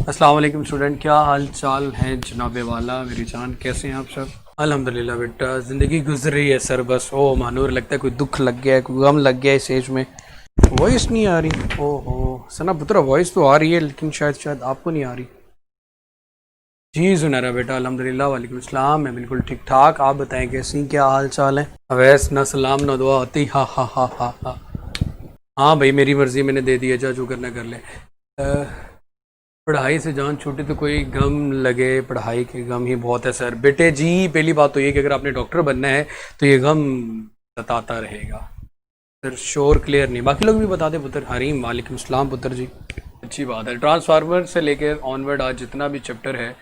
अस्सलाम वालेकुम स्टूडेंट, क्या हाल चाल है जनाबे वाला मेरी जान, कैसे हैं आप सब। अल्हम्दुलिल्लाह बेटा, ज़िंदगी गुजर रही है सर बस। ओ महानूर, लगता है कोई दुख लग गया है, कोई गम लग गया है इस एज में। वॉइस नहीं आ रही। ओहो सना पुत्रा, वॉइस तो आ रही है लेकिन शायद शायद आपको नहीं आ रही। जी जुनैरा बेटा, अल्हम्दुलिल्लाह, वालेकुम अस्सलाम। मैं बिल्कुल ठीक ठाक, आप बताएं कैसी, क्या हाल चाल है। अवैस ना सलाम ना दुआ होती। हा हा हा हा हा। हाँ भाई, मेरी मर्जी, मैंने दे दिया, जा जो करना कर ले। पढ़ाई से जान छूटे तो कोई गम लगे, पढ़ाई के गम ही बहुत है सर। बेटे जी, पहली बात तो ये कि अगर आपने डॉक्टर बनना है तो ये गम सताता रहेगा सर। शोर क्लियर नहीं, बाकी लोग भी बता दे पुत्र। हरीम वालेकुम सलाम पुत्र जी, अच्छी बात है। ट्रांसफार्मर से लेकर ऑनवर्ड आज जितना भी चैप्टर है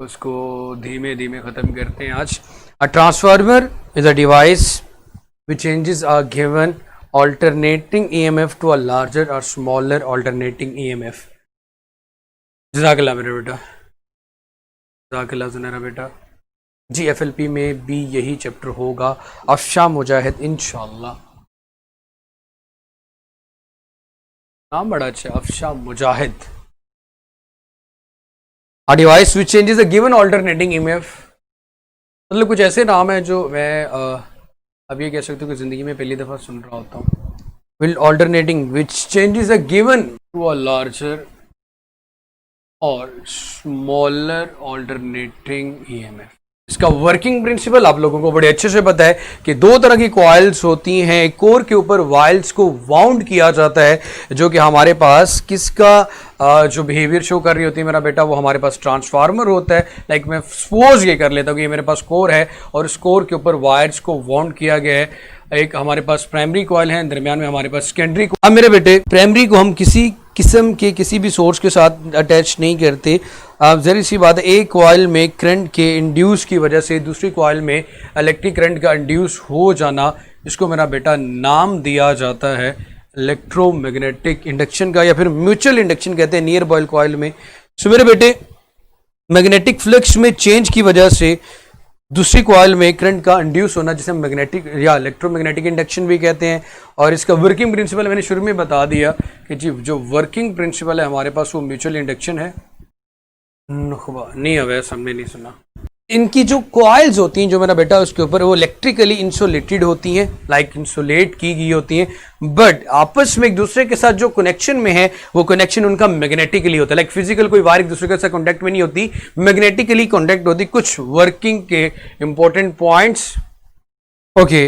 उसको धीमे धीमे ख़त्म करते हैं आज। A transformer is a device which changes are given alternating EMF to a larger or smaller alternating EMF। जज़ाकल्लाह मेरे बेटा, जज़ाकल्लाह ज़ुनैरा बेटा। जी FLP में भी यही चैप्टर होगा, अफशा मुजाहिद इंशाल्लाह। नाम बड़ा अच्छा, Afsha Mujahid. A device which changes the given alternating EMF, मतलब कुछ ऐसे नाम है जो मैं अब ये कह सकते हो कि ज़िंदगी में पहली दफ़ा सुन रहा होता हूँ। Will alternating which changes the given to a larger और स्मॉलर ऑल्टरनेटिंग EMF। इसका वर्किंग प्रिंसिपल आप लोगों को बड़े अच्छे से पता है कि दो तरह की कॉइल्स होती हैं। एक कोर के ऊपर वाइल्स को वाउंड किया जाता है, जो कि हमारे पास किसका जो बिहेवियर शो कर रही होती है मेरा बेटा, वो हमारे पास ट्रांसफार्मर होता है। लाइक मैं सपोज ये कर लेता हूँ कि ये मेरे पास कोर है और इस कोर के ऊपर वायर्स को वाउंड किया गया है। एक हमारे पास प्राइमरी कॉइल है, दरमियान में हमारे पास सेकेंडरी। अब मेरे बेटे, प्राइमरी को हम किसी किस्म के किसी भी सोर्स के साथ अटैच नहीं करते। जरी सी बात है, एक कॉइल में करंट के इंड्यूस की वजह से दूसरी कॉइल में इलेक्ट्रिक करंट का इंड्यूस हो जाना, इसको मेरा बेटा नाम दिया जाता है इलेक्ट्रोमैग्नेटिक इंडक्शन का, या फिर म्यूचुअल इंडक्शन कहते हैं नियर बॉयल कॉइल में। सो मेरे बेटे, मैग्नेटिक फ्लक्स में चेंज की वजह से दूसरी कॉइल में करंट का इंड्यूस होना, जिसे मैग्नेटिक या इलेक्ट्रोमैग्नेटिक इंडक्शन भी कहते हैं। और इसका वर्किंग प्रिंसिपल मैंने शुरू में बता दिया कि जी जो वर्किंग प्रिंसिपल है हमारे पास वो म्यूचुअल इंडक्शन है। नहीं अवैस, हमने नहीं सुना। इनकी जो कॉइल्स होती हैं जो मेरा बेटा उसके ऊपर, वो इलेक्ट्रिकली इंसुलेटेड होती हैं, लाइक इंसुलेट की गई होती हैं, बट आपस में एक दूसरे के साथ जो कनेक्शन में है वो कनेक्शन उनका मैग्नेटिकली होता है। लाइक फिजिकल कोई वायर एक दूसरे के साथ कॉन्टैक्ट में नहीं होती, मैग्नेटिकली कॉन्टैक्ट होती। कुछ वर्किंग के इंपॉर्टेंट पॉइंट्स। ओके,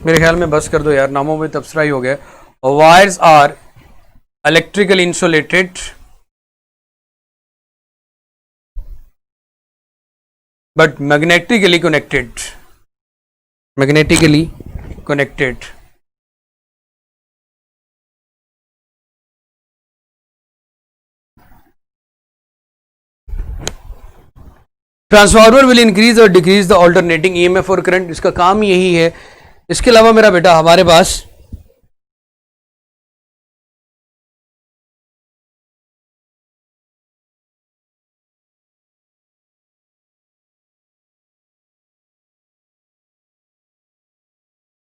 मेरे ख्याल में बस कर दो यार, नामों में तबसरा ही हो गया। Wires are electrically insulated but magnetically connected, magnetically connected। Transformer will increase और डिक्रीज द ऑल्टरनेटिंग EMF और करंट, इसका काम यही है। इसके अलावा मेरा बेटा हमारे पास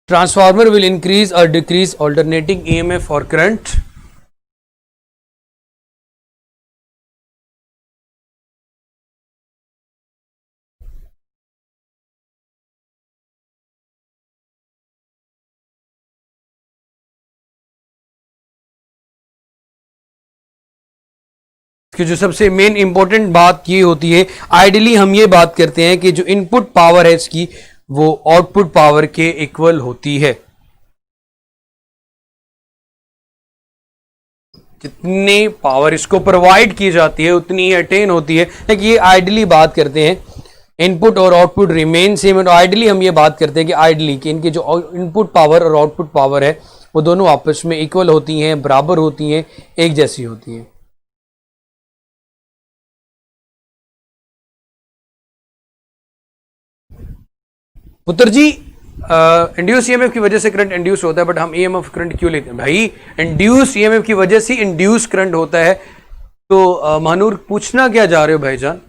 ट्रांसफार्मर विल इंक्रीज और डिक्रीज ऑल्टरनेटिंग EMF और करंट। कि जो सबसे मेन इंपॉर्टेंट बात ये होती है, आइडियली हम ये बात करते हैं कि जो इनपुट पावर है इसकी वो आउटपुट पावर के इक्वल होती है। जितनी पावर इसको प्रोवाइड की जाती है उतनी ही अटेन होती है। लेकिन ये आइडियली बात करते हैं, इनपुट और आउटपुट रिमेन सेम। और आइडियली हम ये बात करते हैं कि आइडियली कि इनके जो इनपुट पावर और आउटपुट पावर है वो दोनों आपस में इक्वल होती हैं, बराबर होती हैं, एक जैसी होती हैं। पुत्र जी, इंड्यूस EMF की वजह से करंट इंड्यूस होता है, बट हम EMF करंट क्यों लेते हैं भाई? इंड्यूस EMF की वजह से इंड्यूस करंट होता है। तो महानूर, पूछना क्या जा रहे हो भाईजान?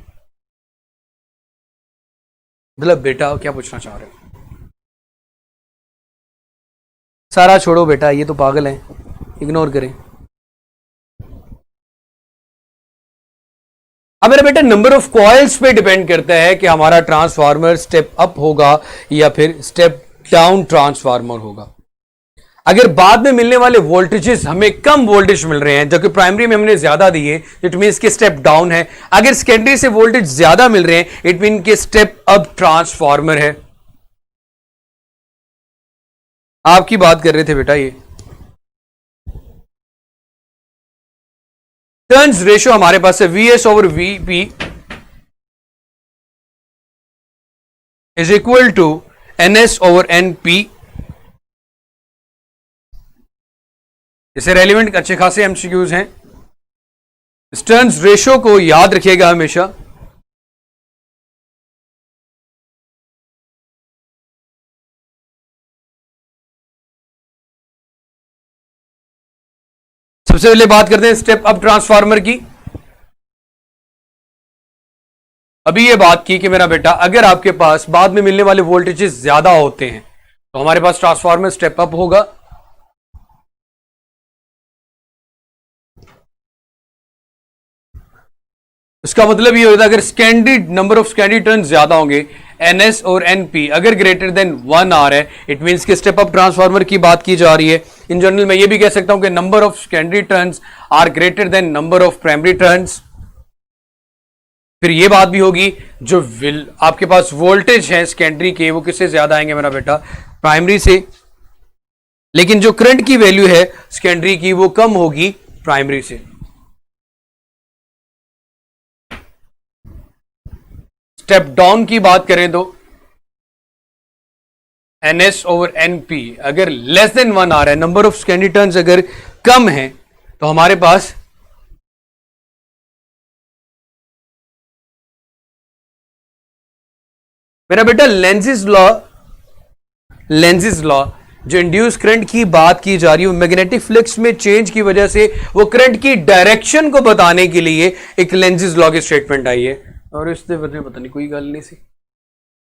मतलब बेटा क्या पूछना चाह रहे हो? सारा छोड़ो बेटा, ये तो पागल है, इग्नोर करें। अब मेरा बेटा नंबर ऑफ कॉइल्स पे डिपेंड करता है कि हमारा ट्रांसफार्मर स्टेप अप होगा या फिर स्टेप डाउन ट्रांसफार्मर होगा। अगर बाद में मिलने वाले वोल्टेजेस हमें कम वोल्टेज मिल रहे हैं जो कि प्राइमरी में हमने ज्यादा दिए, इट मीन कि स्टेप डाउन है। अगर सेकेंडरी से वोल्टेज ज्यादा मिल रहे हैं, इट मीन कि स्टेप अप ट्रांसफार्मर है। आपकी बात कर रहे थे बेटा, ये टर्न्स रेशियो हमारे पास है VS over VP is equal to NS over NP. इसे रेलिवेंट अच्छे खासे एमसीक्यूज हैं। इस टर्न्स रेशियो को याद रखिएगा हमेशा। सबसे पहले बात करते हैं स्टेप अप ट्रांसफार्मर की। अभी ये बात की कि मेरा बेटा अगर आपके पास बाद में मिलने वाले वोल्टेजेस ज्यादा होते हैं तो हमारे पास ट्रांसफार्मर स्टेप अप होगा। इसका मतलब ये होता है अगर secondary number of secondary turn ज्यादा होंगे, एनएस और एनपी अगर ग्रेटर देन 1 आ रहा है, इट मींस कि स्टेप अप ट्रांसफार्मर की बात की जा रही है। इन जनरल मैं ये भी कह सकता हूं कि number of secondary turns are greater than number of primary turns. फिर ये बात भी होगी जो आपके पास वोल्टेज है सेकेंडरी के, वो किससे ज्यादा आएंगे मेरा बेटा? प्राइमरी से। लेकिन जो करंट की वैल्यू है सेकेंडरी की वो कम होगी प्राइमरी से। स्टेप डाउन की बात करें तो एनएस ओवर एनपी अगर लेस देन 1 आ रहा है, नंबर ऑफ सेकेंडरी टर्न्स अगर कम है, तो हमारे पास मेरा बेटा लेंजिस लॉ जो इंड्यूस करंट की बात की जा रही है, मैग्नेटिक फ्लक्स में चेंज की वजह से वो करंट की डायरेक्शन को बताने के लिए एक लेंजिस लॉ की स्टेटमेंट आई है। और इससे पता नहीं कोई गल नहीं सी।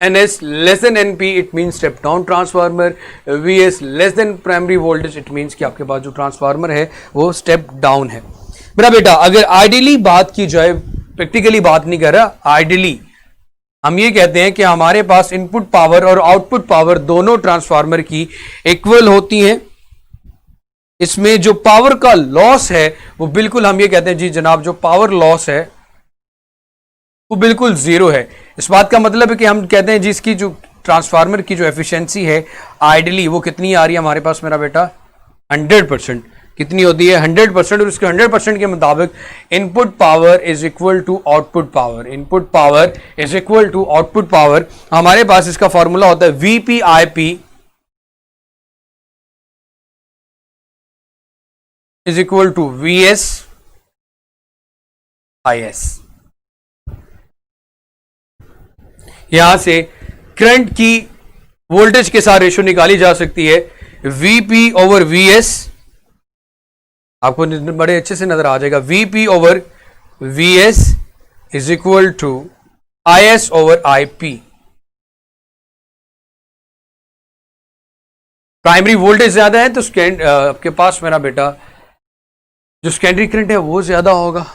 NS less than NP it mean step down transformer, VS less than primary voltage it means कि आपके पास जो ट्रांसफार्मर है वो स्टेप डाउन है। मेरा बेटा अगर आइडियली बात की जाए, प्रैक्टिकली बात नहीं कर रहा, आइडियली हम ये कहते हैं कि हमारे पास इनपुट पावर और आउटपुट पावर दोनों ट्रांसफार्मर की इक्वल होती हैं। इसमें जो पावर का लॉस है वो बिल्कुल, हम ये कहते हैं जी जनाब, जो पावर लॉस है वो बिल्कुल जीरो है। इस बात का मतलब है कि हम कहते हैं जिसकी जो ट्रांसफार्मर की जो एफिशिएंसी है आइडियली वो कितनी आ रही है हमारे पास मेरा बेटा? 100%। कितनी होती है? 100%। और उसके 100% के मुताबिक input power is equal to output power. Input power is equal to output power. हमारे पास इसका फॉर्मूला होता है VPIP is equal to VS IS. यहां से करंट की वोल्टेज के साथ रेशियो निकाली जा सकती है। वीपी ओवर वीएस आपको बड़े अच्छे से नजर आ जाएगा। VP over VS is equal to IS over IP. Primary voltage ज्यादा है तो आपके पास मेरा बेटा जो सेकेंडरी करंट है वो ज्यादा होगा।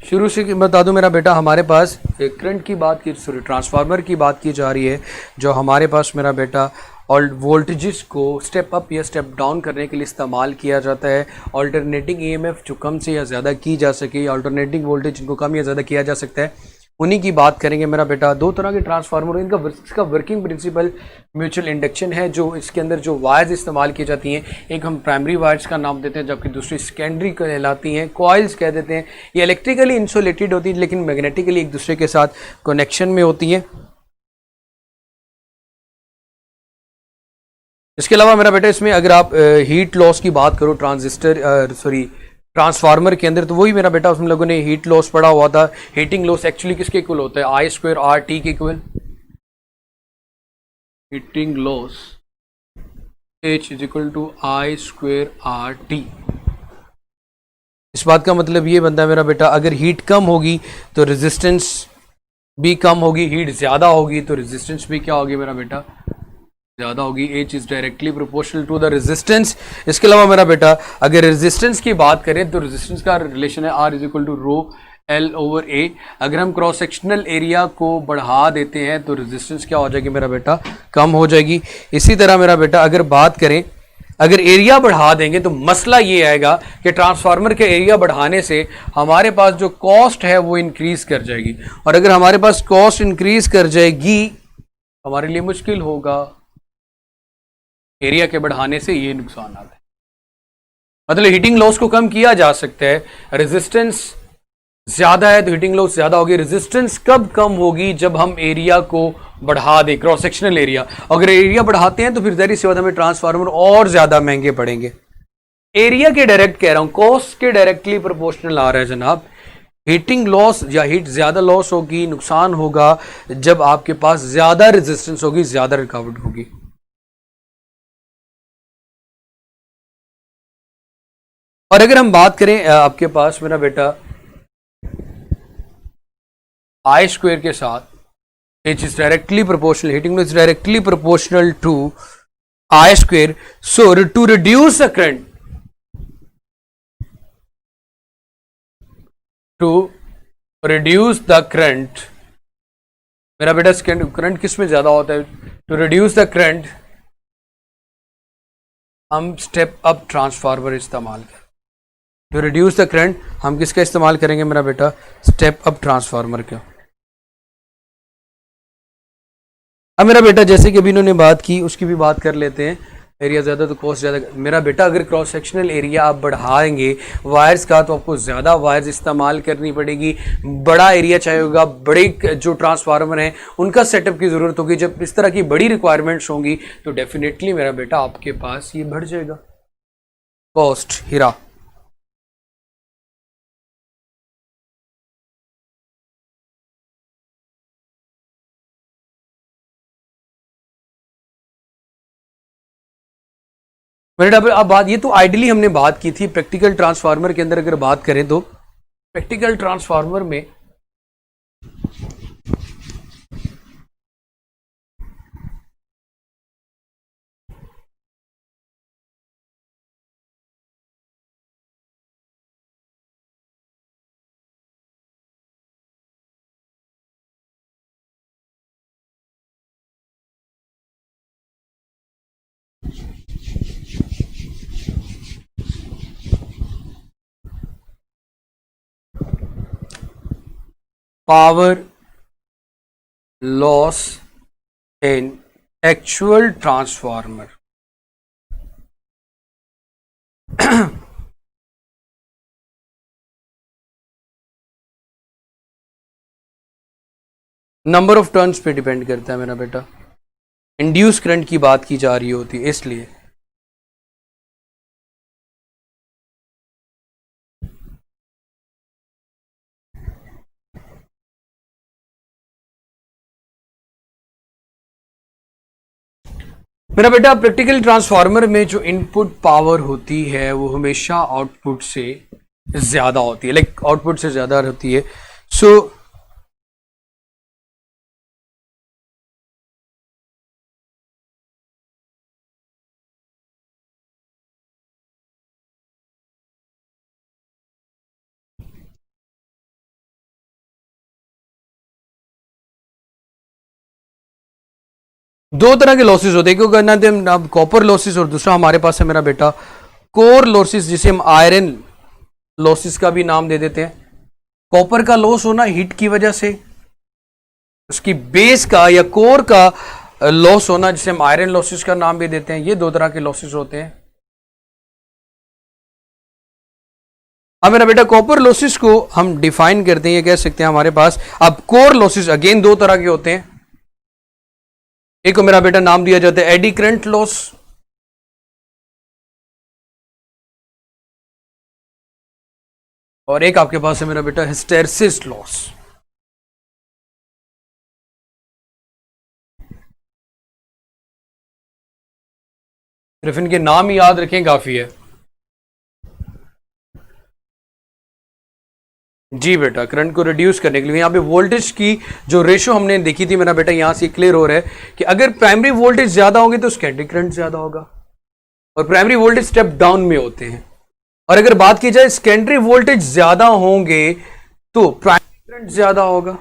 शुरू से बता दूं मेरा बेटा, हमारे पास करंट की बात की, सॉरी ट्रांसफार्मर की बात की जा रही है जो हमारे पास मेरा बेटा और वोल्टेजेस को स्टेप अप या स्टेप डाउन करने के लिए इस्तेमाल किया जाता है। अल्टरनेटिंग ईएमएफ जो कम से या ज़्यादा की जा सके, अल्टरनेटिंग वोल्टेज जिनको कम या ज़्यादा किया जा सकता है, उन्हीं की बात करेंगे मेरा बेटा। दो तरह के ट्रांसफार्मर, इसका वर्किंग प्रिंसिपल म्यूचुअल इंडक्शन है। जो इसके अंदर जो वायर्स इस्तेमाल की जाती हैं, एक हम प्राइमरी वायर्स का नाम देते हैं जबकि दूसरी सेकेंडरी कहलाती हैं, कॉइल्स कह देते हैं। ये इलेक्ट्रिकली इंसुलेटेड होती है लेकिन मैग्नेटिकली एक दूसरे के साथ कनेक्शन में होती हैं। इसके अलावा मेरा बेटा इसमें अगर आप हीट लॉस की बात करो ट्रांसफार्मर के अंदर, तो वही मेरा बेटा उसमें लोगों ने हीट लॉस पढ़ा हुआ था। हीटिंग लॉस एक्चुअली किसके इक्वल होता है? आई स्क्वायर आर टी के equal. Heating loss H is equal to I square R T. इस बात का मतलब ये बनता है मेरा बेटा, अगर हीट कम होगी तो रेजिस्टेंस भी कम होगी, हीट ज्यादा होगी तो रेजिस्टेंस भी क्या होगी मेरा बेटा? ज्यादा होगी। H is directly proportional to the resistance. इसके अलावा मेरा बेटा अगर रेजिस्टेंस की बात करें तो रेजिस्टेंस का रिलेशन है R is equal to rho L over A. अगर हम क्रॉस सेक्शनल एरिया को बढ़ा देते हैं तो रेजिस्टेंस क्या हो जाएगी मेरा बेटा, कम हो जाएगी। इसी तरह मेरा बेटा अगर बात करें, अगर एरिया बढ़ा देंगे तो मसला ये आएगा कि ट्रांसफार्मर के एरिया बढ़ाने से हमारे पास जो कॉस्ट है वो इंक्रीज कर जाएगी, और अगर हमारे पास कॉस्ट इंक्रीज कर जाएगी हमारे लिए मुश्किल होगा। एरिया के बढ़ाने से ये नुकसान आता है, मतलब हीटिंग लॉस को कम किया जा सकता है। रेजिस्टेंस ज्यादा है तो हीटिंग लॉस ज्यादा होगी। रेजिस्टेंस कब कम होगी, जब हम एरिया को बढ़ा दें, क्रॉस सेक्शनल एरिया। अगर एरिया बढ़ाते हैं तो फिर ज़ाहिर सी बात हमें ट्रांसफार्मर और ज्यादा महंगे पड़ेंगे। एरिया के डायरेक्ट कह रहा हूं, कॉस्ट के डायरेक्टली प्रोपोर्शनल आ रहा है जनाब। हीटिंग लॉस या हीट ज्यादा लॉस होगी, नुकसान होगा जब आपके पास ज्यादा रेजिस्टेंस होगी, ज्यादा रिकॉर्ड होगी। और अगर हम बात करें आपके पास मेरा बेटा आई स्क्वायर के साथ, which is directly proportional, heating is directly proportional to I square. So to reduce the current, मेरा बेटा करंट किस में ज्यादा होता है? टू रिड्यूस द करंट हम स्टेप अप ट्रांसफार्मर इस्तेमाल करें। टू रिड्यूस द करंट हम किसका इस्तेमाल करेंगे मेरा बेटा? स्टेप अप ट्रांसफार्मर का। अब मेरा बेटा जैसे कि अभी इन्होंने बात की उसकी भी बात कर लेते हैं। एरिया ज़्यादा तो कॉस्ट ज़्यादा। मेरा बेटा अगर क्रॉस सेक्शनल एरिया आप बढ़ाएंगे वायर्स का तो आपको ज़्यादा वायर्स इस्तेमाल करनी पड़ेगी। बड़ा एरिया चाहिए होगा, बड़े जो ट्रांसफार्मर हैं उनका सेटअप की ज़रूरत होगी। जब इस तरह की बड़ी रिक्वायरमेंट्स होंगी तो डेफिनेटली मेरा बेटा आपके पास ये बढ़ जाएगा कॉस्ट। हीरा मेरा अब बात ये तो आइडियली हमने बात की थी। प्रैक्टिकल ट्रांसफार्मर के अंदर अगर बात करें तो प्रैक्टिकल ट्रांसफार्मर में power loss in actual transformer, number of turns पे डिपेंड करता है मेरा बेटा। इंड्यूस करंट की बात की जा रही होती है इसलिए। मेरा बेटा प्रैक्टिकल ट्रांसफार्मर में जो इनपुट पावर होती है वो हमेशा आउटपुट से ज्यादा होती है, लाइक आउटपुट से ज्यादा होती है। सो दो तरह के लॉसेस होते हैं, क्योंकि ना कॉपर लॉसेस और दूसरा हमारे पास है मेरा बेटा कोर लॉसेस, जिसे हम आयरन लॉसेस का भी नाम दे देते हैं। कॉपर का लॉस होना हीट की वजह से, उसकी बेस का या कोर का लॉस होना जिसे हम आयरन लॉसेस का नाम भी देते हैं। ये दो तरह के लॉसेस होते हैं। अब मेरा बेटा कॉपर लॉसेस को हम डिफाइन करते हैं, ये कह सकते हैं हमारे पास। अब कोर लॉसेस अगेन दो तरह के होते हैं। एक को मेरा बेटा नाम दिया जाता है एडी करंट लॉस, और एक आपके पास है मेरा बेटा हिस्टेरेसिस लॉस। सिर्फ इनके नाम ही याद रखें काफी है। जी बेटा, करंट को रिड्यूस करने के लिए यहाँ पे वोल्टेज की जो रेशो हमने देखी थी मेरा बेटा, यहां से क्लियर हो रहा है कि अगर प्राइमरी वोल्टेज ज्यादा होगी तो सेकेंडरी करंट ज्यादा होगा, और प्राइमरी वोल्टेज स्टेप डाउन में होते हैं। और अगर बात की जाए सेकेंडरी वोल्टेज ज्यादा होंगे तो प्राइमरी करंट ज्यादा होगा।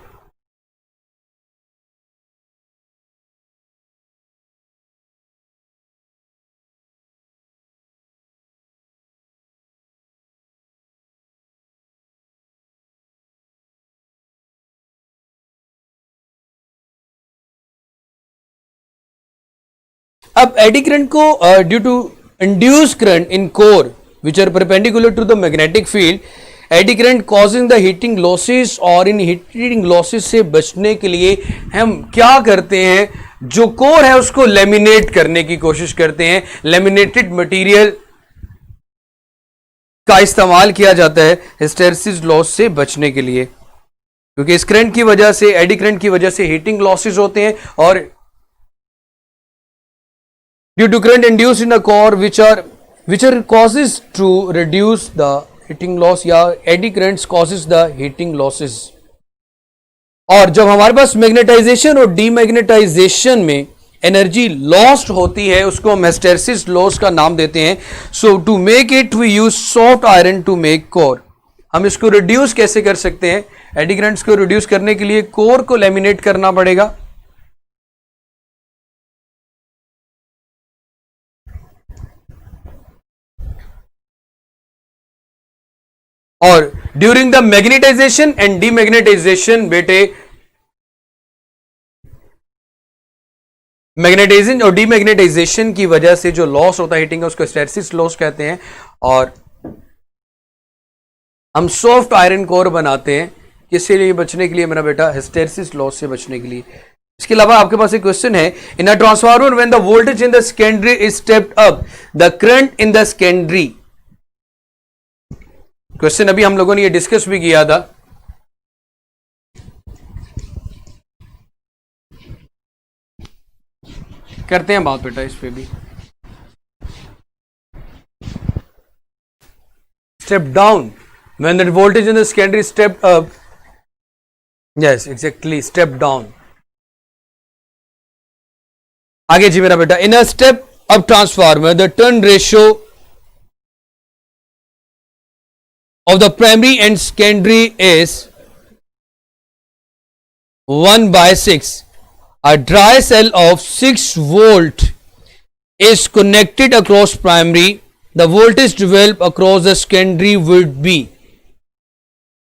अब एडी करंट को due to induce current in core which are perpendicular to the magnetic field, eddy current causing the heating losses, और इन हीटिंग लॉसेस से बचने के लिए हम क्या करते हैं, जो कोर है उसको लेमिनेट करने की कोशिश करते हैं। लेमिनेटेड मटेरियल का इस्तेमाल किया जाता है हिस्टेरेसिस लॉस से बचने के लिए, क्योंकि इस करंट की वजह से, एडी करंट की वजह से हीटिंग लॉसेस होते हैं, और due to current induced in the core which are causes to reduce the heating loss, या eddy currents causes the heating losses। और जब हमारे पास मैग्नेटाइजेशन और डीमैग्नेटाइजेशन में एनर्जी लॉस्ट होती है उसको हम हिस्टेरेसिस लॉस का नाम देते हैं। So to make it we use soft iron to make core. हम इसको रिड्यूस कैसे कर सकते हैं? एडी करंट्स को रिड्यूस करने के लिए कोर को लेमिनेट करना पड़ेगा। और during the magnetization and demagnetization, बेटे मैग्नेटाइजेशन और डीमैग्नेटाइजेशन की वजह से जो लॉस होता है हीटिंग का, उसको हिस्टेरेसिस लॉस कहते हैं। और हम सॉफ्ट आयरन कोर बनाते हैं किसके लिए? बचने के लिए मेरा बेटा, हिस्टेरेसिस लॉस से बचने के लिए। इसके अलावा आपके पास एक क्वेश्चन है, in a transformer when the voltage in the secondary is stepped up, the current in the secondary. Question अभी हम लोगों ने ये डिस्कस भी किया था। करते हैं बात बेटा इस पे भी। Step down when the voltage in the secondary step up, yes exactly, step down. आगे जी मेरा बेटा, in a step up transformer the turn ratio of the primary and secondary is 1/6. A dry cell of 6 volt is connected across primary. The voltage developed across the secondary would be.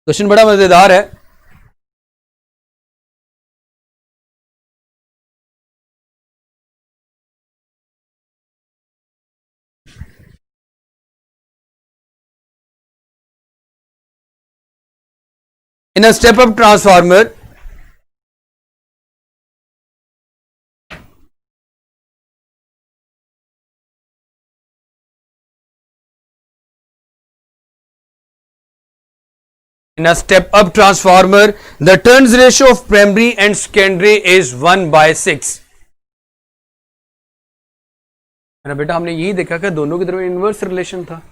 Question बड़ा मजेदार है। In a step-up transformer, the turns ratio of primary and secondary is 1/6। मेरा बेटा हमने यही देखा कि दोनों की तरफ इनवर्स रिलेशन था।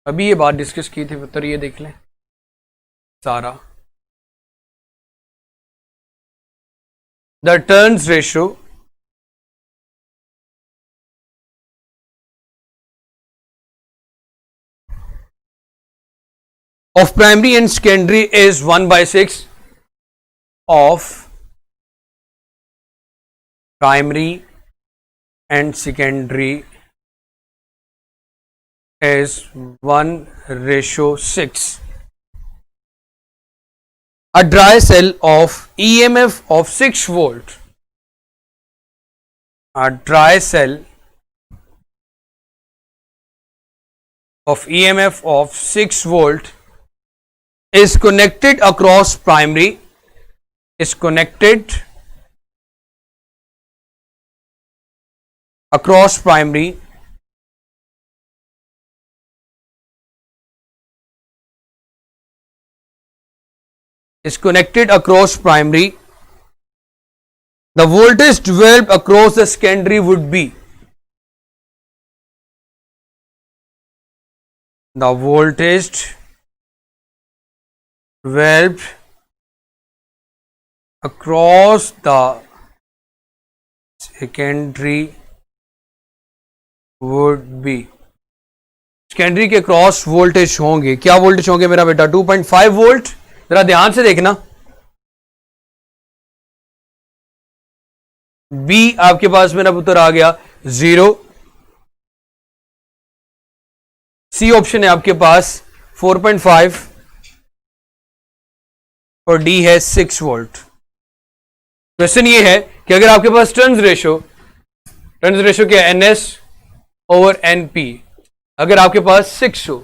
अभी ये बात डिस्कस की थी, तो ये देख लें सारा। The turns ratio of primary and secondary is 1/6 of primary and secondary is 1/6। A dry cell of EMF of 6 volt, a dry cell of EMF of 6 volt is connected across primary, is connected across primary is connected across primary. The voltage developed across the secondary would be, the voltage developed across the secondary would be, secondary के cross voltage होंगे, क्या voltage होंगे मेरा बेटा? 2.5 volt जरा ध्यान से देखना, बी आपके पास मेरा उत्तर आ गया 0, सी ऑप्शन है आपके पास 4.5 और डी है 6 वोल्ट। क्वेश्चन ये है कि अगर आपके पास टर्न्स रेशो क्या है, NS ओवर NP, अगर आपके पास 6 हो,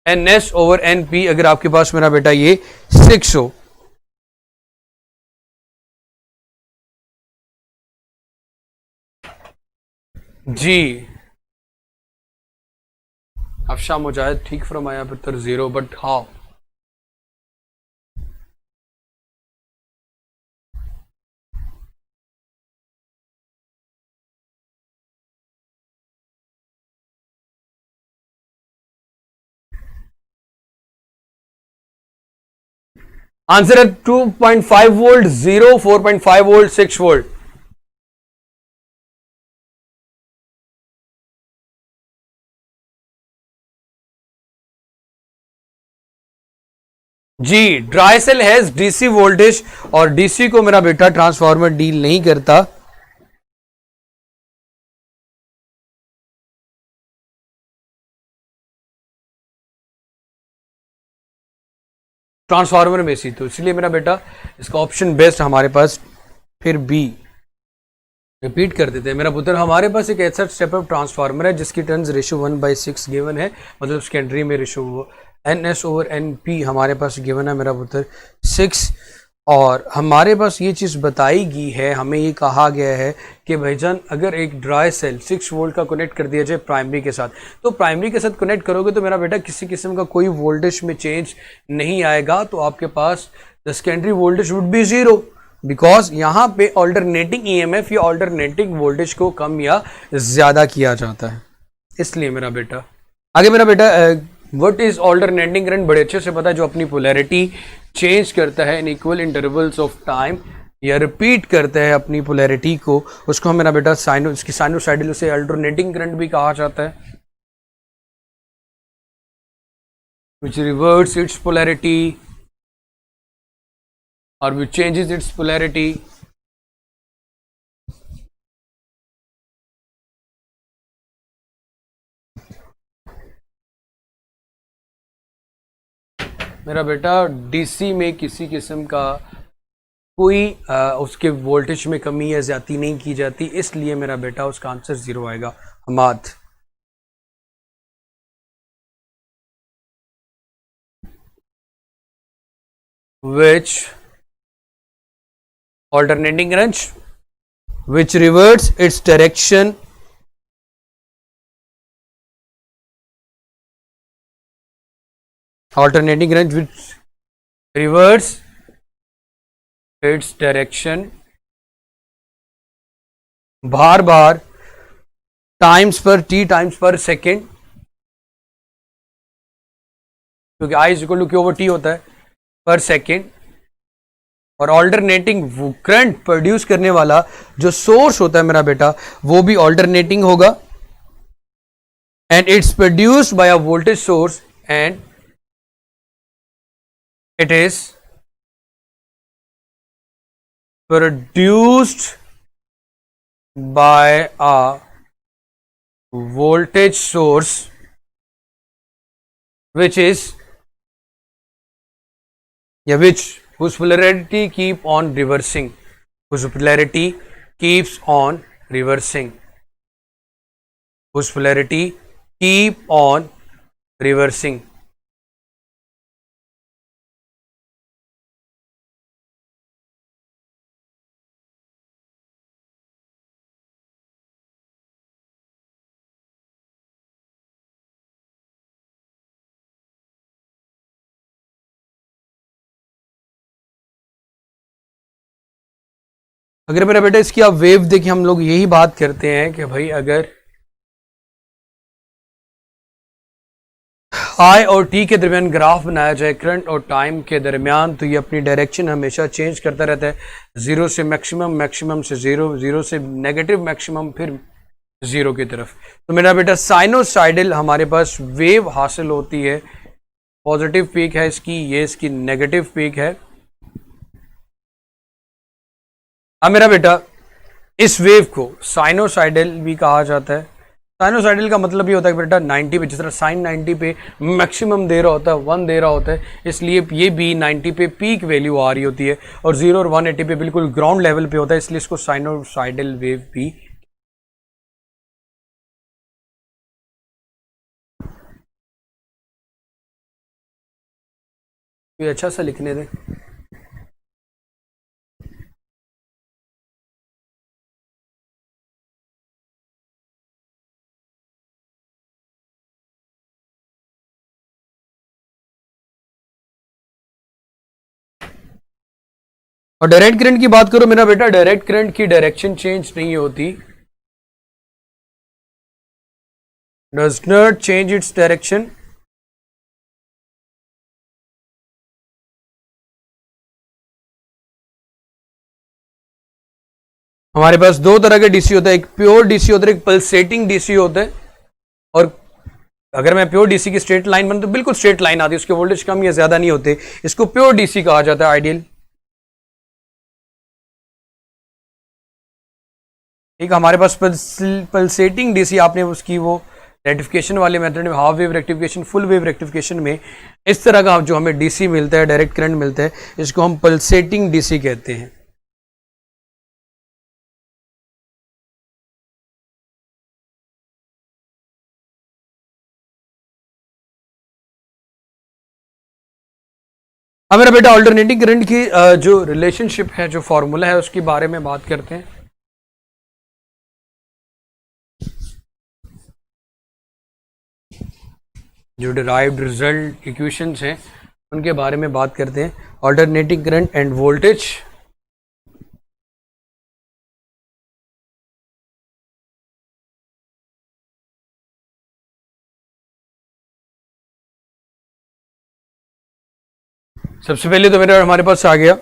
NS ओवर NP अगर आपके पास मेरा बेटा ये 6 हो, जी अफशा मुजाहिद ठीक फरमाया पुत्र 0, बट हाउ? आंसर है 2.5 वोल्ट 0, 4.5 वोल्ट 6 वोल्ट। जी, dry cell has DC voltage और डीसी को मेरा बेटा ट्रांसफार्मर डील नहीं करता। ट्रांसफार्मर में सी, तो इसलिए मेरा बेटा इसका ऑप्शन बेस्ट हमारे पास फिर बी। रिपीट कर देते हैं मेरा पुत्र, हमारे पास एक ऐसा स्टेप अप ट्रांसफार्मर है जिसकी टर्न्स रेशो 1/6 गिवन है, मतलब सेकेंडरी में रेशो NS ओवर NP हमारे पास गिवन है मेरा पुत्र 6, और हमारे पास ये चीज़ बताई गई है, हमें ये कहा गया है कि भाईजान अगर एक ड्राई सेल 6 वोल्ट का कनेक्ट कर दिया जाए प्राइमरी के साथ, तो प्राइमरी के साथ कनेक्ट करोगे तो मेरा बेटा किसी किस्म का कोई वोल्टेज में चेंज नहीं आएगा, तो आपके पास the secondary voltage would be 0, because यहाँ पे ऑल्टरनेटिंग EMF या ऑल्टरनेटिंग वोल्टेज को कम या ज़्यादा किया जाता है, इसलिए मेरा बेटा। आगे मेरा बेटा व्हाट इज ऑल्टरनेटिंग करंट, बड़े अच्छे से पता है, जो अपनी पोलैरिटी चेंज करता है in equal intervals of time या रिपीट करता है अपनी पोलैरिटी को, उसको मेरा बेटा इसकी साइनोसाइडल, उसे अल्टरनेटिंग करंट भी कहा जाता है, which reverts its polarity or which changes its polarity. मेरा बेटा डीसी में किसी किस्म का कोई उसके वोल्टेज में कमी या ज्यादा नहीं की जाती, इसलिए मेरा बेटा उसका आंसर 0 आएगा। हमाद which alternating current which reverts its direction alternating current which reverts its direction बार बार टाइम्स पर t टाइम्स पर सेकेंड, क्योंकि I is equal to Q over T होता है पर सेकेंड, और ऑल्टरनेटिंग करंट प्रोड्यूस करने वाला जो सोर्स होता है मेरा बेटा वो भी ऑल्टरनेटिंग होगा, and it's produced by a voltage source and it is produced by a voltage source which is whose polarity keep on reversing, whose polarity keeps on reversing, whose polarity keep on reversing. अगर मेरा बेटा इसकी आप wave देखिए, हम लोग यही बात करते हैं कि भाई अगर I और T के दरमियान ग्राफ बनाया जाए करंट और टाइम के दरमियान, तो ये अपनी डायरेक्शन हमेशा चेंज करता रहता है, 0 से मैक्सिमम, मैक्सिमम से 0, 0 से नेगेटिव मैक्सिमम, फिर 0 की तरफ। तो मेरा बेटा साइनोसाइडल हमारे पास वेव हासिल होती है पॉजिटिव पीक है इसकी, ये इसकी नेगेटिव पीक है। अब मेरा बेटा इस वेव को साइनोसाइडल भी कहा जाता है। साइनोसाइडल का मतलब ये होता है कि बेटा 90 पे, जिस तरह साइन 90 पे मैक्सिमम दे रहा होता है, 1 दे रहा होता है, इसलिए ये भी 90 पे पीक वैल्यू आ रही होती है और 0 और 180 पे बिल्कुल ग्राउंड लेवल पे होता है, इसलिए इसको साइनोसाइडल वेव भी। ये अच्छा सा लिखने दे। और डायरेक्ट करंट की बात करो मेरा बेटा, डायरेक्ट करंट की डायरेक्शन चेंज नहीं होती, does not change its direction. हमारे पास दो तरह के डीसी होता है, एक प्योर डीसी होता है, एक पल्सेटिंग डीसी होता है। और अगर मैं प्योर डीसी की स्ट्रेट लाइन बन तो बिल्कुल स्ट्रेट लाइन आती है, उसके वोल्टेज कम या ज्यादा नहीं होते, इसको प्योर डीसी कहा जाता है, आइडियल। एक हमारे पास पल्सेटिंग डीसी, आपने उसकी वो रेक्टिफिकेशन वाले मेथड में, half wave rectification, full wave rectification में इस तरह का जो हमें डीसी मिलता है, डायरेक्ट करंट मिलता है, इसको हम पल्सेटिंग डीसी कहते हैं। अब मेरा बेटा ऑल्टरनेटिंग करंट की जो रिलेशनशिप है, जो फॉर्मूला है, उसके बारे में बात करते हैं। जो डिराइव्ड रिजल्ट इक्वेशंस हैं उनके बारे में बात करते हैं। Alternating current and voltage. सबसे पहले तो मेरा हमारे पास आ गया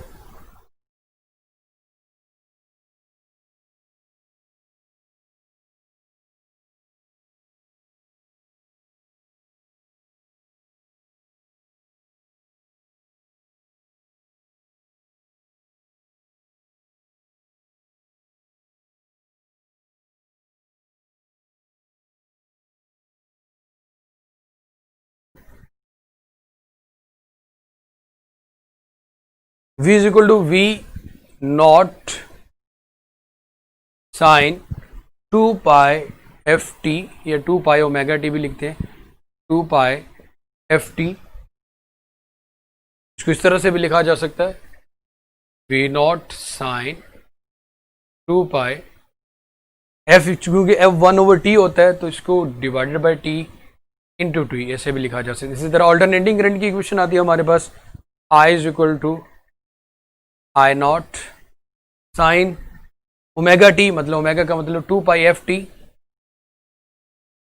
V is equal to V naught sine 2 pi F T, या 2 पाई ओमेगा टी भी लिखते हैं, 2 पाई एफ टी। इसको इस तरह से भी लिखा जा सकता है, V naught sine 2 pi F, क्योंकि एफ 1 ओवर टी होता है तो इसको divided by T into T, ऐसे भी लिखा जा सकता है। इसी तरह ऑल्टरनेटिंग करंट की इक्वेशन आती है हमारे पास, I is equal to I naught sine omega T, मतलब ओमेगा का मतलब 2 पाई एफ टी।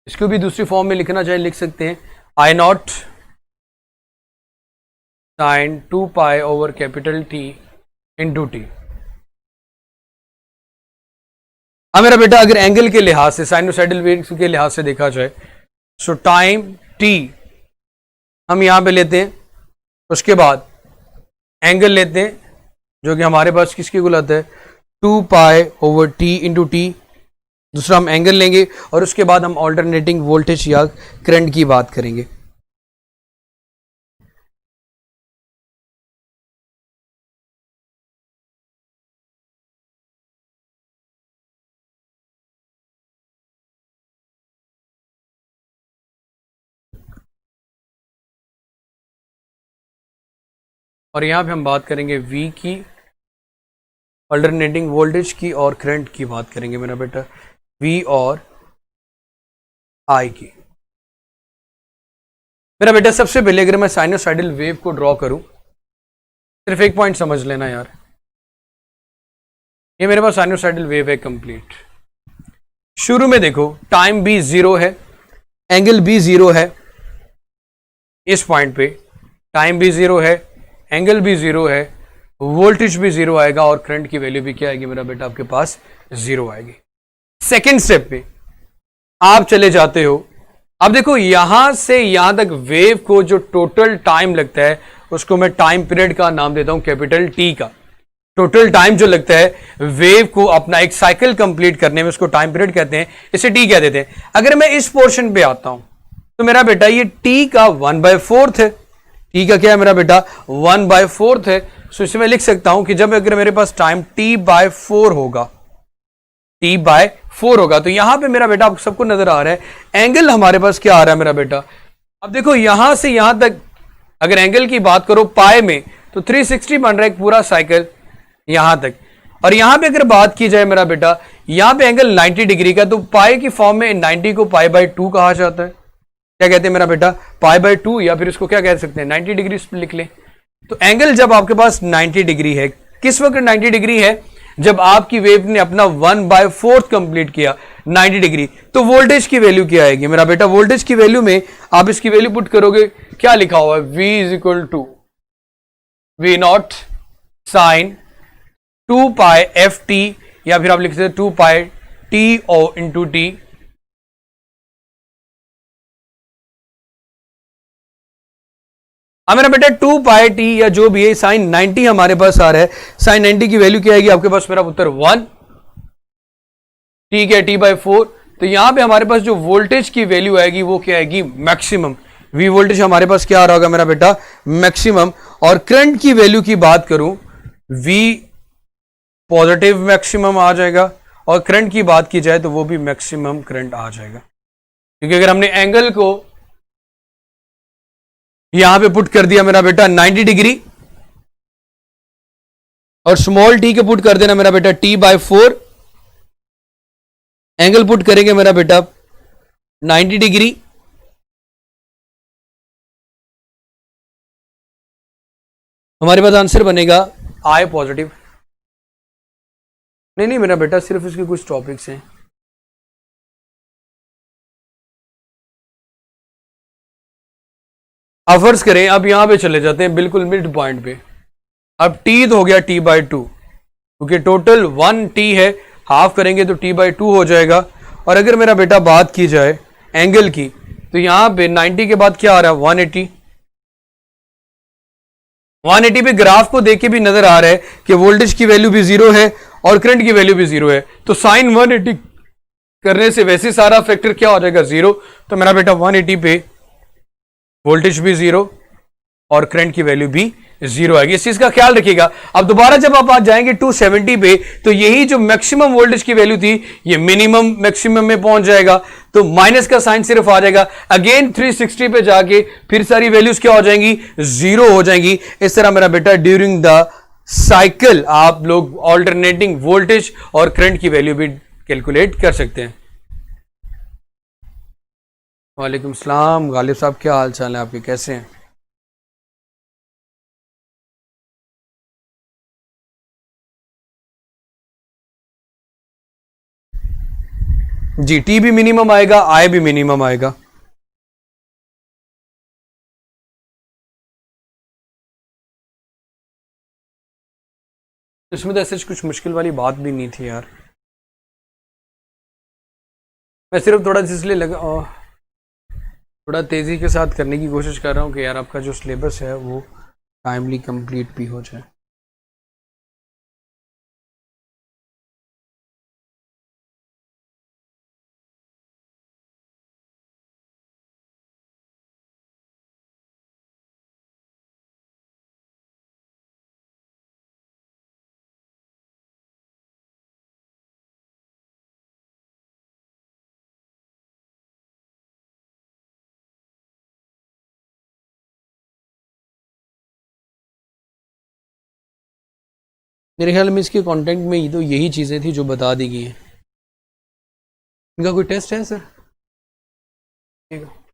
इसको भी दूसरी फॉर्म में लिखना चाहे लिख सकते हैं, I naught sine 2 pi over capital T into T. अब मेरा बेटा अगर एंगल के लिहाज से, साइनोसाइडल वेव के लिहाज से देखा जाए, सो टाइम टी हम यहां पे लेते हैं, उसके बाद एंगल लेते हैं जो कि हमारे पास किसके इक्वल आता है, 2 pi over T into T. दूसरा हम एंगल लेंगे और उसके बाद हम ऑल्टरनेटिंग वोल्टेज या करंट की बात करेंगे। और यहां पे हम बात करेंगे V की, ऑल्टरनेटिंग वोल्टेज की और करंट की बात करेंगे मेरा बेटा, V और I की। मेरा बेटा सबसे पहले अगर मैं साइनोसाइडल वेव को ड्रॉ करूं, सिर्फ एक पॉइंट समझ लेना यार, ये मेरे पास साइनोसाइडल वेव है कंप्लीट। शुरू में देखो टाइम भी 0 है, एंगल भी 0 है, इस पॉइंट पे टाइम भी 0 है, एंगल भी 0 है, वोल्टेज भी 0 आएगा और करंट की वैल्यू भी क्या आएगी मेरा बेटा, आपके पास 0 आएगी। सेकेंड स्टेप पे आप चले जाते हो अब देखो यहां से यहां तक वेव को जो टोटल टाइम लगता है उसको मैं टाइम पीरियड का नाम देता हूं कैपिटल टी का। टोटल टाइम जो लगता है वेव को अपना एक साइकिल कंप्लीट करने में उसको टाइम पीरियड कहते हैं, इसे टी कह देते हैं। अगर मैं इस पोर्शन पे आता हूं तो मेरा बेटा ये टी का 1/4 है। टी का क्या है मेरा बेटा 1/4 है। सो इसे मैं लिख सकता हूं कि जब अगर मेरे पास टाइम t/4 होगा, t/4 होगा, तो यहां पे मेरा बेटा आप सबको नजर आ रहा है एंगल हमारे पास क्या आ रहा है मेरा बेटा। अब देखो यहां से यहां तक अगर एंगल की बात करो पाए में तो 360 बन रहा है एक पूरा साइकिल यहां तक। और यहां पे अगर बात की जाए मेरा बेटा यहां पे एंगल 90 डिग्री का, तो पाई की फॉर्म में 90 को π/2 कहा जाता है। क्या कहते हैं मेरा बेटा π/2, या फिर इसको क्या कह सकते हैं 90 डिग्री लिख ले। तो एंगल जब आपके पास 90 डिग्री है, किस वक्त 90 डिग्री है, जब आपकी वेव ने अपना 1/4 कंप्लीट किया 90 डिग्री। तो वोल्टेज की वैल्यू क्या आएगी मेरा बेटा, वोल्टेज की वैल्यू में आप इसकी वैल्यू पुट करोगे, क्या लिखा हुआ है V is equal to V0 sine 2π/ft, या फिर आप लिख सकते हैं 2π/T/O इंटू टी। मेरा बेटा 2π/T या जो भी है साइन 90 हमारे पास आ रहा है, साइन 90 की वैल्यू क्या आएगी आपके पास मेरा उत्तर 1, ठीक है t/4। तो यहां पे हमारे पास जो वोल्टेज की वैल्यू आएगी वो क्या आएगी मैक्सिमम। V वोल्टेज हमारे पास क्या आ रहा होगा मेरा बेटा मैक्सिमम। और करंट की वैल्यू की बात करूं V पॉजिटिव मैक्सिमम आ जाएगा, और करंट की बात की जाए तो वो भी मैक्सिमम करंट आ जाएगा। क्योंकि अगर हमने एंगल को यहां पे पुट कर दिया मेरा बेटा 90 डिग्री, और स्मॉल टी के पुट कर देना मेरा बेटा t/4, एंगल पुट करेंगे मेरा बेटा 90 डिग्री, हमारे पास आंसर बनेगा I पॉजिटिव। नहीं नहीं मेरा बेटा सिर्फ इसके कुछ टॉपिक्स हैं। अब फर्ज करें, अब यहां पे चले जाते हैं बिल्कुल मिड पॉइंट पे। अब t तो हो गया t/2, क्योंकि टोटल 1t है, हाफ करेंगे तो t/2 हो जाएगा। और अगर मेरा बेटा बात की जाए एंगल की, तो यहां पे 90 के बाद क्या आ रहा है 180। 180 पे ग्राफ को देख के भी नजर आ रहा है कि वोल्टेज की वैल्यू भी जीरो है और करंट की वैल्यू भी जीरो है। तो साइन 180 करने से वैसे सारा फैक्टर क्या हो जाएगा जीरो। तो मेरा बेटा 180 पे वोल्टेज भी जीरो और करंट की वैल्यू भी जीरो आएगी, इस चीज का ख्याल रखिएगा। अब दोबारा जब आप आ जाएंगे 270 पे, तो यही जो मैक्सिमम वोल्टेज की वैल्यू थी ये मिनिमम मैक्सिमम में पहुंच जाएगा, तो माइनस का साइन सिर्फ आ जाएगा। अगेन 360 पे जाके फिर सारी वैल्यूज क्या हो जाएंगी जीरो हो जाएंगी। इस तरह मेरा बेटा ड्यूरिंग द साइकिल आप लोग ऑल्टरनेटिंग वोल्टेज और करंट की वैल्यू भी कैलकुलेट कर सकते हैं। वालेकुम सलाम गालिब साहब, क्या हाल चाल है आपके, कैसे हैं? जी टी भी मिनिमम आएगा, आई भी मिनिमम आएगा। इसमें तो ऐसे कुछ मुश्किल वाली बात भी नहीं थी यार, मैं सिर्फ थोड़ा इसलिए लगा थोड़ा तेज़ी के साथ करने की कोशिश कर रहा हूँ कि यार आपका जो सिलेबस है वो टाइमली कंप्लीट भी हो जाए। मेरे ख्याल में इसके कंटेंट में तो यही चीज़ें थी जो बता दी गई हैं। इनका कोई टेस्ट है सर? ठीक है।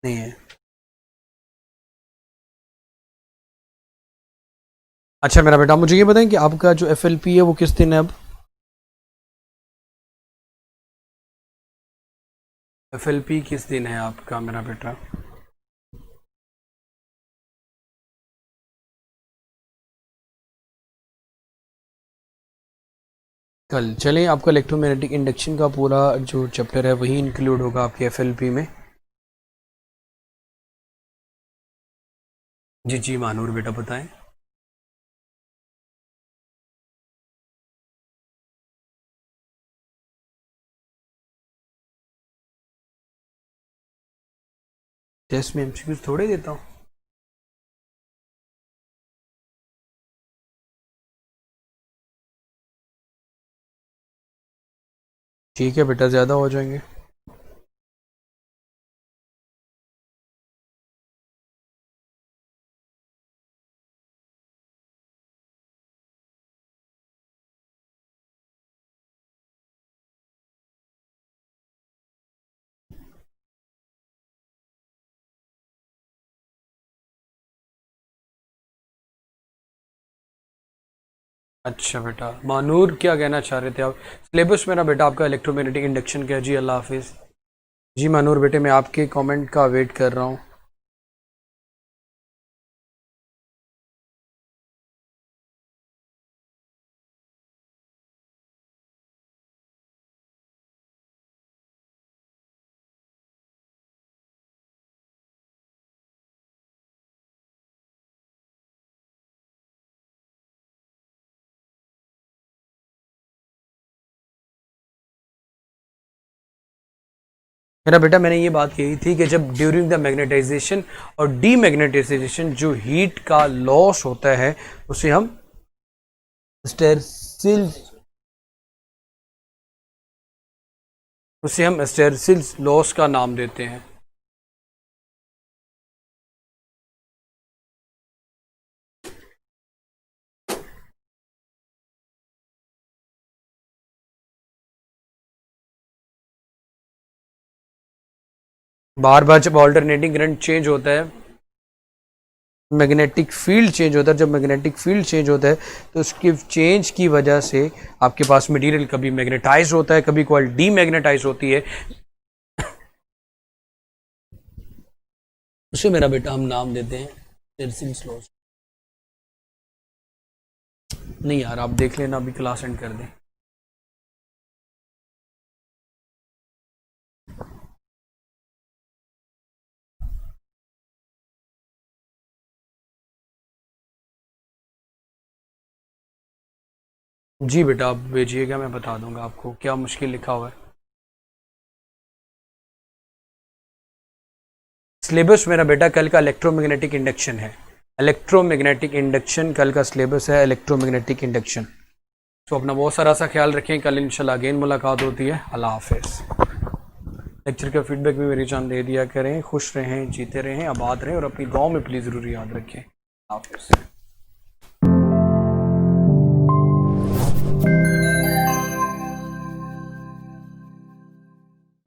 नहीं है। अच्छा मेरा बेटा, मुझे ये बताएं कि आपका जो FLP है वो किस दिन है अब? FLP किस दिन है आपका मेरा बेटा? कल। चलें, आपका इलेक्ट्रोमैग्नेटिक इंडक्शन का पूरा जो चैप्टर है वही इंक्लूड होगा आपके FLP में। जी जी मानूर बेटा बताएं। टेस्ट में MCQs थोड़े देता हूँ। ठीक है बेटा, ज़्यादा हो जाएंगे। अच्छा बेटा, मानूर क्या कहना चाह रहे थे आप? सिलेबस मेरा बेटा आपका इलेक्ट्रोमैग्नेटिक इंडक्शन का है जी। अल्लाह हाफिज़। जी मानूर बेटे, मैं आपके कमेंट का वेट कर रहा हूँ। मेरा बेटा, मैंने ये बात कही थी कि जब ड्यूरिंग द मैग्नेटाइजेशन और डीमैग्नेटाइजेशन जो हीट का लॉस होता है उसे हम स्टेरसिल लॉस का नाम देते हैं। बार बार जब ऑल्टरनेटिंग करंट चेंज होता है, मैग्नेटिक फील्ड चेंज होता है, जब मैग्नेटिक फील्ड चेंज होता है तो उसकी चेंज की वजह से आपके पास मटेरियल कभी मैग्नेटाइज होता है, कभी कॉइल डीमैग्नेटाइज होती है। उसे मेरा बेटा हम नाम देते हैं स्टेरसिल्स लॉस। नहीं यार, आप देख लेना, अभी क्लास एंड कर दें। जी बेटा, आप भेजिएगा, मैं बता दूंगा आपको क्या मुश्किल लिखा हुआ है। सिलेबस मेरा बेटा कल का इलेक्ट्रोमैग्नेटिक इंडक्शन है। इलेक्ट्रोमैग्नेटिक इंडक्शन कल का सिलेबस है, इलेक्ट्रोमैग्नेटिक इंडक्शन। तो अपना बहुत सारा सा ख्याल रखें, कल इंशाल्लाह अगेन मुलाकात होती है। अल्लाह हाफिज़। लेक्चर का फीडबैक भी मेरी जान दे दिया करें। खुश रहें, जीते रहें, आबाद रहें और अपनी दुआओं में प्लीज़ ज़रूर याद रखें। हाफिज़।